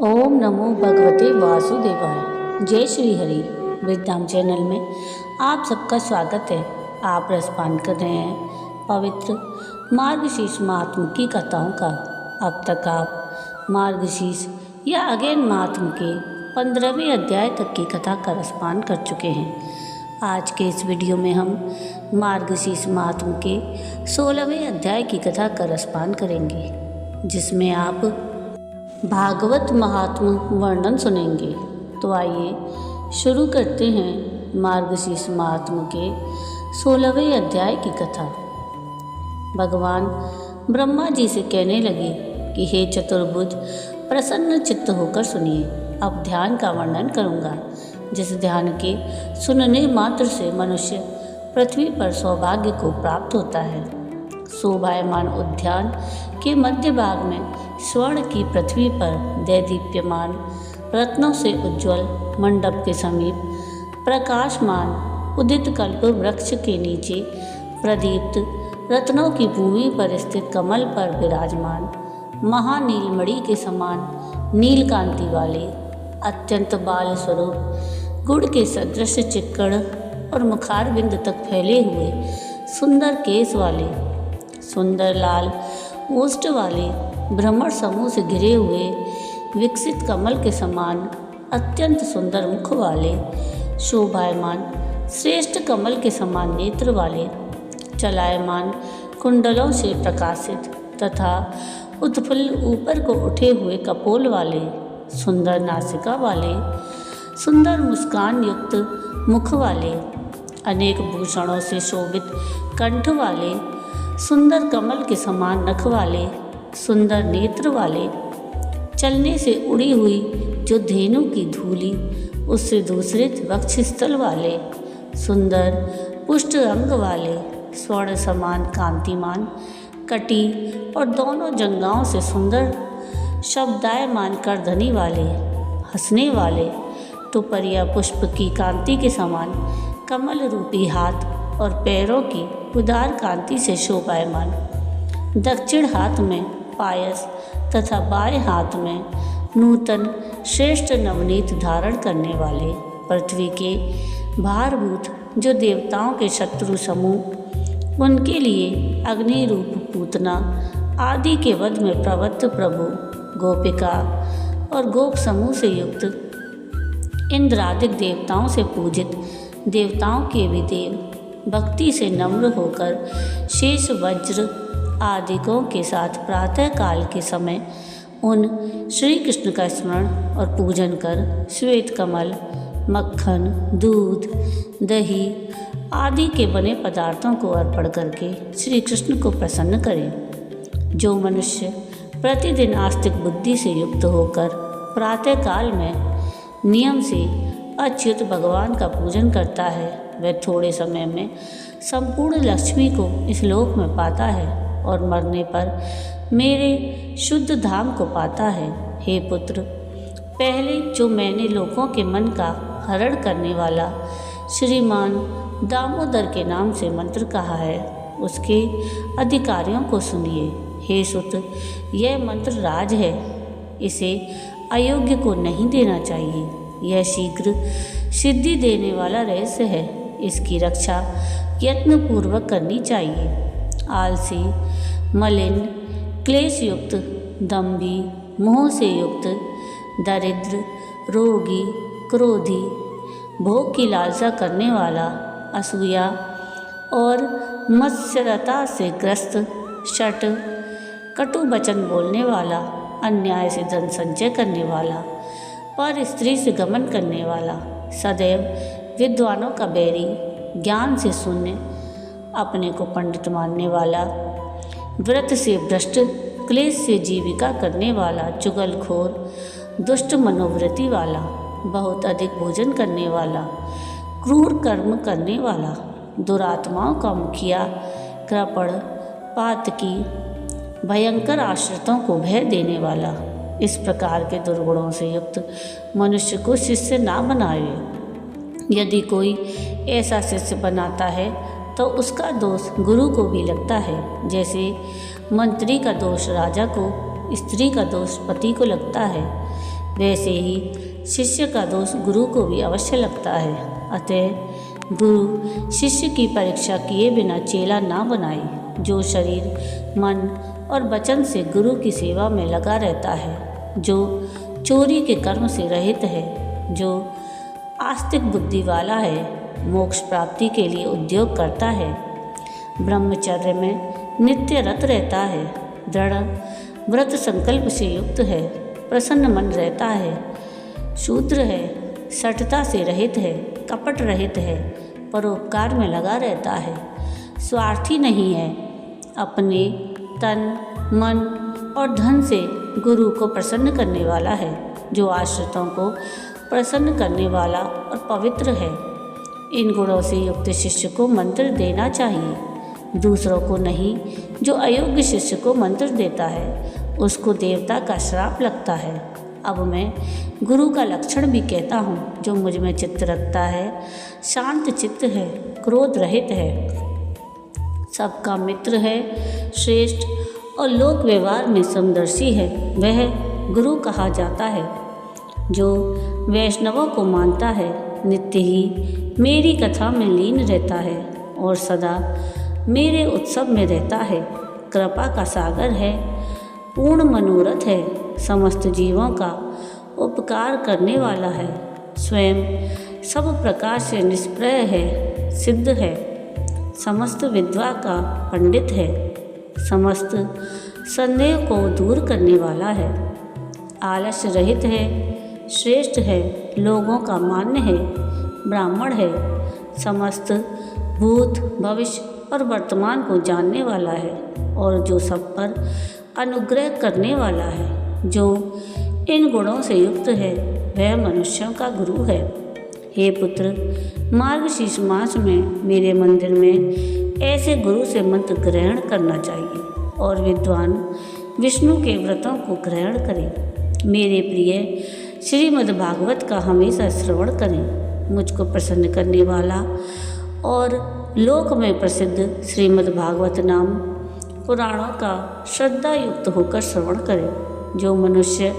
ओम नमो भगवते वासुदेवाय। जय श्री हरि। वृद्धाम चैनल में आप सबका स्वागत है। आप रसपान कर रहे हैं पवित्र मार्गशीर्ष महात्म की कथाओं का। अब तक आप मार्गशीर्ष या अगेन महात्म के 15वें अध्याय तक की कथा का रसपान कर चुके हैं। आज के इस वीडियो में हम मार्गशीर्ष महात्म के 16वें अध्याय की कथा का रसपान करेंगे, जिसमें आप भागवत महात्म वर्णन सुनेंगे। तो आइए शुरू करते हैं मार्गशीर्ष महात्म के 16वें अध्याय की कथा। भगवान ब्रह्मा जी से कहने लगे कि हे चतुर्भुज, प्रसन्न चित्त होकर सुनिए। अब ध्यान का वर्णन करूँगा, जिस ध्यान के सुनने मात्र से मनुष्य पृथ्वी पर सौभाग्य को प्राप्त होता है। शोभायमान उद्यान के मध्य भाग में स्वर्ण की पृथ्वी पर दैदीप्यमान रत्नों से उज्ज्वल मंडप के समीप प्रकाशमान उदित कल्प वृक्ष के नीचे प्रदीप्त रत्नों की भूमि पर स्थित कमल पर विराजमान महानीलमणि के समान नीलकांति वाले अत्यंत बाल स्वरूप गुड़ के सदृश चिक्कड़ और मुखारबिंद तक फैले हुए सुंदर केस वाले सुंदर लाल ओष्ठ वाले भ्रमर समूह से घिरे हुए विकसित कमल के समान अत्यंत सुंदर मुख वाले शोभायमान श्रेष्ठ कमल के समान नेत्र वाले चलायमान कुंडलों से प्रकाशित तथा उत्फुल्ल ऊपर को उठे हुए कपोल वाले सुंदर नासिका वाले सुंदर मुस्कान युक्त मुख वाले अनेक भूषणों से शोभित कंठ वाले सुंदर कमल के समान नख वाले सुंदर नेत्र वाले चलने से उड़ी हुई जो धेनु की धूली उससे दूसरे वक्षस्थल वाले सुंदर पुष्ट अंग वाले स्वर्ण समान कांतिमान कटी और दोनों जंगाओं से सुंदर शब्दायमान करधनी वाले हंसने वाले टुपरिया पुष्प की कांति के समान कमल रूपी हाथ और पैरों की उदार कांति से शोभायमान दक्षिण हाथ में पायस तथा बाएं हाथ में नूतन श्रेष्ठ नवनीत धारण करने वाले पृथ्वी के भारभूत जो देवताओं के शत्रु समूह उनके लिए अग्नि रूप पूतना आदि के वध में प्रवृत्त प्रभु गोपिका और गोप समूह से युक्त इंद्रादिक देवताओं से पूजित देवताओं के भी देव भक्ति से नम्र होकर शेष वज्र आदिकों के साथ प्रातः काल के समय उन श्री कृष्ण का स्मरण और पूजन कर श्वेत कमल मक्खन दूध दही आदि के बने पदार्थों को अर्पण करके श्री कृष्ण को प्रसन्न करें। जो मनुष्य प्रतिदिन आस्तिक बुद्धि से युक्त होकर प्रातः काल में नियम से अच्युत भगवान का पूजन करता है, वह थोड़े समय में संपूर्ण लक्ष्मी को इस लोक में पाता है और मरने पर मेरे शुद्ध धाम को पाता है। हे पुत्र, पहले जो मैंने लोगों के मन का हरण करने वाला श्रीमान दामोदर के नाम से मंत्र कहा है, उसके अधिकारियों को सुनिए। हे सुत, यह मंत्र राज है, इसे अयोग्य को नहीं देना चाहिए। यह शीघ्र सिद्धि देने वाला रहस्य है, इसकी रक्षा यत्नपूर्वक करनी चाहिए। आलसी मलिन क्लेश युक्त दम्भी मोह से युक्त दरिद्र रोगी क्रोधी भोग की लालसा करने वाला असूया और मत्सरता से ग्रस्त शठ कटु वचन बोलने वाला अन्याय से धन संचय करने वाला पर स्त्री से गमन करने वाला सदैव विद्वानों का बैरी ज्ञान से शून्य अपने को पंडित मानने वाला व्रत से भ्रष्ट क्लेश से जीविका करने वाला चुगलखोर दुष्ट मनोवृत्ति वाला बहुत अधिक भोजन करने वाला क्रूर कर्म करने वाला दुरात्माओं का मुखिया कृपण पातकी भयंकर आश्रितों को भय देने वाला इस प्रकार के दुर्गुणों से युक्त मनुष्य को शिष्य ना बनाए। यदि कोई ऐसा शिष्य बनाता है तो उसका दोष गुरु को भी लगता है, जैसे मंत्री का दोष राजा को, स्त्री का दोष पति को लगता है। वैसे ही शिष्य का दोष गुरु को भी अवश्य लगता है। अतः गुरु शिष्य की परीक्षा किए बिना चेला ना बनाए। जो शरीर, मन और वचन से गुरु की सेवा में लगा रहता है, जो चोरी के कर्म से रहित है, जो आस्तिक बुद्धि वाला है, मोक्ष प्राप्ति के लिए उद्योग करता है, ब्रह्मचर्य में नित्य रत रहता है, दृढ़ व्रत संकल्प से युक्त है, प्रसन्न मन रहता है, शूद्र है, सठता से रहित है, कपट रहित है, परोपकार में लगा रहता है, स्वार्थी नहीं है, अपने तन, मन और धन से गुरु को प्रसन्न करने वाला है, जो आश्रितों को प्रसन्न करने वाला और पवित्र है। इन गुणों से युक्त शिष्य को मंत्र देना चाहिए, दूसरों को नहीं। जो अयोग्य शिष्य को मंत्र देता है उसको देवता का श्राप लगता है। अब मैं गुरु का लक्षण भी कहता हूँ। जो मुझ में चित्त रखता है, शांत चित्त है, क्रोध रहित है, सबका मित्र है, श्रेष्ठ और लोक व्यवहार में समदर्शी है, वह गुरु कहा जाता है। जो वैष्णवों को मानता है, नित्य ही मेरी कथा में लीन रहता है और सदा मेरे उत्सव में रहता है, कृपा का सागर है, पूर्ण मनोरथ है, समस्त जीवों का उपकार करने वाला है, स्वयं सब प्रकार से निष्प्रय है, सिद्ध है, समस्त विद्या का पंडित है, समस्त संदेह को दूर करने वाला है, आलस्य रहित है, श्रेष्ठ है, लोगों का मान्य है, ब्राह्मण है, समस्त भूत, भविष्य और वर्तमान को जानने वाला है और जो सब पर अनुग्रह करने वाला है। जो इन गुणों से युक्त है वह मनुष्यों का गुरु है। हे पुत्र, मार्गशीर्ष मास में मेरे मंदिर में ऐसे गुरु से मंत्र ग्रहण करना चाहिए और विद्वान विष्णु के व्रतों को ग्रहण करें। मेरे प्रिय श्रीमद्भागवत का हमेशा श्रवण करें। मुझको प्रसन्न करने वाला और लोक में प्रसिद्ध श्रीमद्भागवत नाम पुराणों का श्रद्धा युक्त होकर श्रवण करें। जो मनुष्य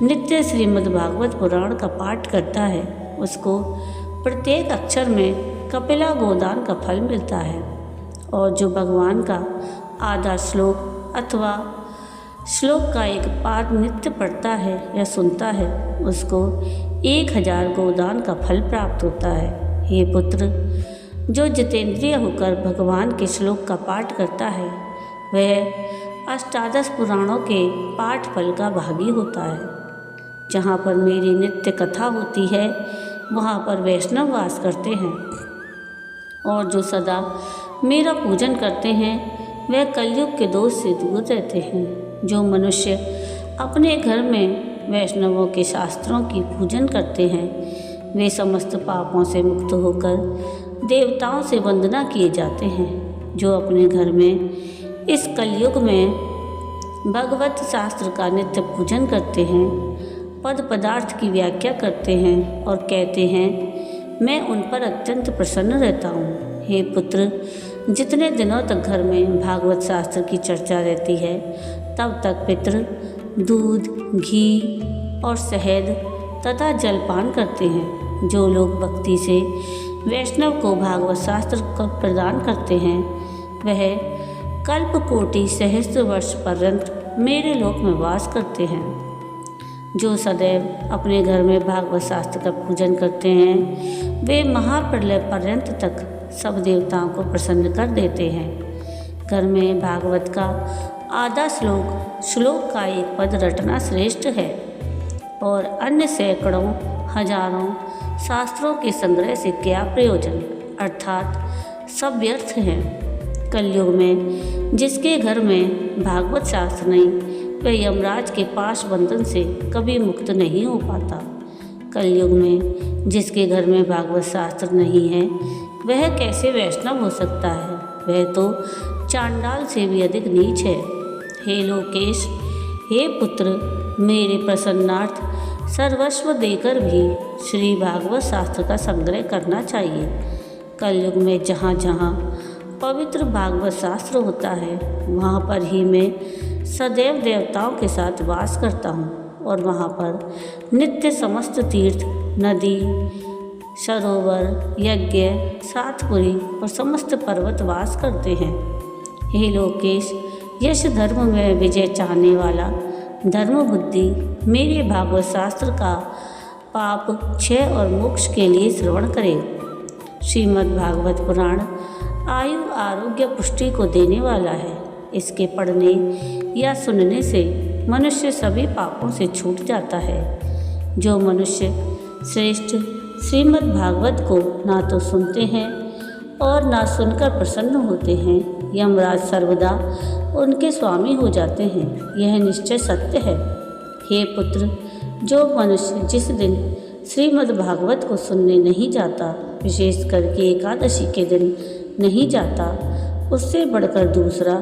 नित्य श्रीमद्भागवत पुराण का पाठ करता है उसको प्रत्येक अक्षर में कपिला गोदान का फल मिलता है और जो भगवान का आधा श्लोक अथवा श्लोक का एक पाद नित्य पढ़ता है या सुनता है उसको 1000 गोदान का फल प्राप्त होता है। हे पुत्र, जो जितेंद्रिय होकर भगवान के श्लोक का पाठ करता है वह अष्टादश पुराणों के पाठ फल का भागी होता है। जहाँ पर मेरी नित्य कथा होती है वहाँ पर वैष्णव वास करते हैं और जो सदा मेरा पूजन करते हैं वह कलयुग के दोष से दूर रहते हैं। जो मनुष्य अपने घर में वैष्णवों के शास्त्रों की पूजन करते हैं वे समस्त पापों से मुक्त होकर देवताओं से वंदना किए जाते हैं। जो अपने घर में इस कलयुग में भगवत शास्त्र का नित्य पूजन करते हैं, पद पदार्थ की व्याख्या करते हैं और कहते हैं मैं उन पर अत्यंत प्रसन्न रहता हूँ। हे पुत्र, जितने दिनों तक घर में भागवत शास्त्र की चर्चा रहती है तब तक पितृ दूध, घी और शहद तथा जलपान करते हैं। जो लोग भक्ति से वैष्णव को भागवत शास्त्र को प्रदान करते हैं वह कल्प कोटि सहस्त्र वर्ष पर्यंत मेरे लोक में वास करते हैं। जो सदैव अपने घर में भागवत शास्त्र का पूजन करते हैं वे महाप्रलय पर्यंत तक सब देवताओं को प्रसन्न कर देते हैं। घर में भागवत का आधा श्लोक का एक पद रटना श्रेष्ठ है और अन्य सैकड़ों हजारों शास्त्रों के संग्रह से क्या प्रयोजन, अर्थात सब व्यर्थ हैं। कलयुग में जिसके घर में भागवत शास्त्र नहीं वह यमराज के पाश बंधन से कभी मुक्त नहीं हो पाता। कलयुग में जिसके घर में भागवत शास्त्र नहीं है वह कैसे वैष्णव हो सकता है? वह तो चांडाल से भी अधिक नीच है। हे लोकेश, हे पुत्र, मेरे प्रसन्नार्थ सर्वस्व देकर भी श्री भागवत शास्त्र का संग्रह करना चाहिए। कलयुग में जहाँ जहाँ पवित्र भागवत शास्त्र होता है वहाँ पर ही मैं सदैव देवताओं के साथ वास करता हूँ और वहाँ पर नित्य समस्त तीर्थ, नदी, सरोवर, यज्ञ, सातपुरी और समस्त पर्वत वास करते हैं। हे लोकेश, यश धर्म में विजय चाहने वाला धर्म बुद्धि मेरे भागवत शास्त्र का पाप क्षय और मोक्ष के लिए श्रवण करे। श्रीमद् भागवत पुराण आयु, आरोग्य, पुष्टि को देने वाला है। इसके पढ़ने या सुनने से मनुष्य सभी पापों से छूट जाता है। जो मनुष्य श्रेष्ठ श्रीमद् भागवत को ना तो सुनते हैं और ना सुनकर प्रसन्न होते हैं, यमराज सर्वदा उनके स्वामी हो जाते हैं। यह निश्चय सत्य है। हे पुत्र, जो मनुष्य जिस दिन श्रीमद् भागवत को सुनने नहीं जाता, विशेष करके एकादशी के दिन नहीं जाता, उससे बढ़कर दूसरा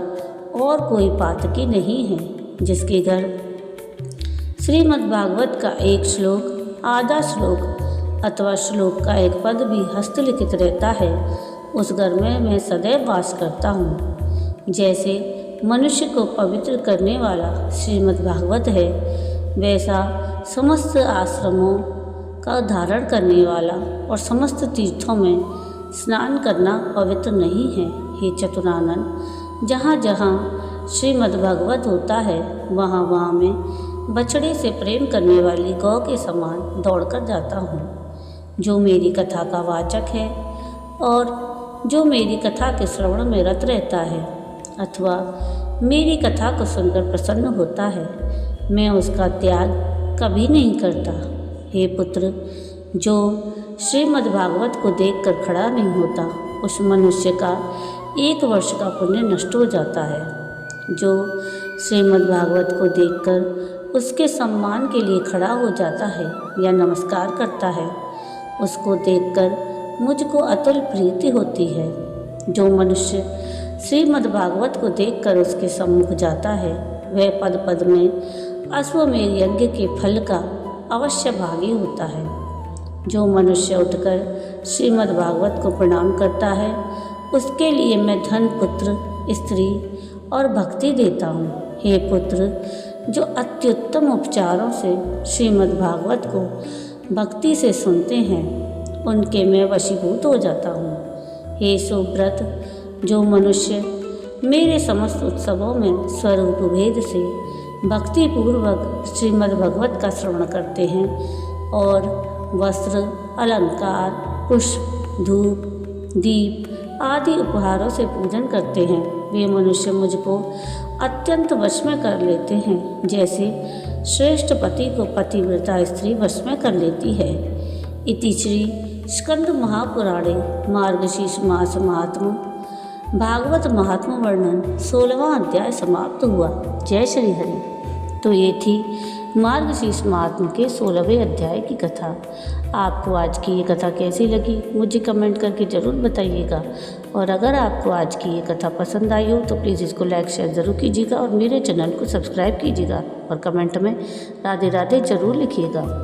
और कोई पातकी नहीं है। जिसके घर श्रीमद् भागवत का एक श्लोक, आधा श्लोक अथवा श्लोक का एक पद भी हस्तलिखित रहता है, उस घर में मैं सदैव वास करता हूँ। जैसे मनुष्य को पवित्र करने वाला श्रीमद् भागवत है, वैसा समस्त आश्रमों का धारण करने वाला और समस्त तीर्थों में स्नान करना पवित्र नहीं है। हे चतुरानन, जहाँ जहाँ श्रीमद् भागवत होता है, वहाँ वहाँ मैं बछड़े से प्रेम करने वाली गौ के समान दौड़कर जाता हूँ। जो मेरी कथा का वाचक है और जो मेरी कथा के श्रवण में रत रहता है अथवा मेरी कथा को सुनकर प्रसन्न होता है, मैं उसका त्याग कभी नहीं करता। हे पुत्र, जो श्रीमद् भागवत को देखकर खड़ा नहीं होता, उस मनुष्य का 1 वर्ष का पुण्य नष्ट हो जाता है। जो श्रीमद् भागवत को देखकर उसके सम्मान के लिए खड़ा हो जाता है या नमस्कार करता है, उसको देखकर मुझको अतुल प्रीति होती है। जो मनुष्य श्रीमद् भागवत को देखकर उसके सम्मुख जाता है, वह पद पद में अश्वमेध यज्ञ के फल का अवश्य भागी होता है। जो मनुष्य उठकर श्रीमद् भागवत को प्रणाम करता है, उसके लिए मैं धन, पुत्र, स्त्री और भक्ति देता हूँ। हे पुत्र, जो अत्युत्तम उपचारों से श्रीमद् भागवत को भक्ति से सुनते हैं, उनके मैं वशीभूत हो जाता हूँ। हे सुव्रत, जो मनुष्य मेरे समस्त उत्सवों में स्वरूप भेद से भक्तिपूर्वक श्रीमद् भागवत का श्रवण करते हैं और वस्त्र, अलंकार, पुष्प, धूप, दीप आदि उपहारों से पूजन करते हैं, वे मनुष्य मुझको अत्यंत वश में कर लेते हैं, जैसे श्रेष्ठ पति को पतिव्रता स्त्री वश में कर लेती है। इति श्री स्कंद महापुराणे मार्गशीर्ष मास महात्म्य भागवत महात्म्य वर्णन 16वां अध्याय समाप्त हुआ। जय श्री हरि। तो ये थी मार्गशीर्ष महात्म्य के 16वें अध्याय की कथा। आपको आज की ये कथा कैसी लगी मुझे कमेंट करके ज़रूर बताइएगा। और अगर आपको आज की ये कथा पसंद आई हो तो प्लीज़ इसको लाइक शेयर ज़रूर कीजिएगा और मेरे चैनल को सब्सक्राइब कीजिएगा और कमेंट में राधे राधे ज़रूर लिखिएगा।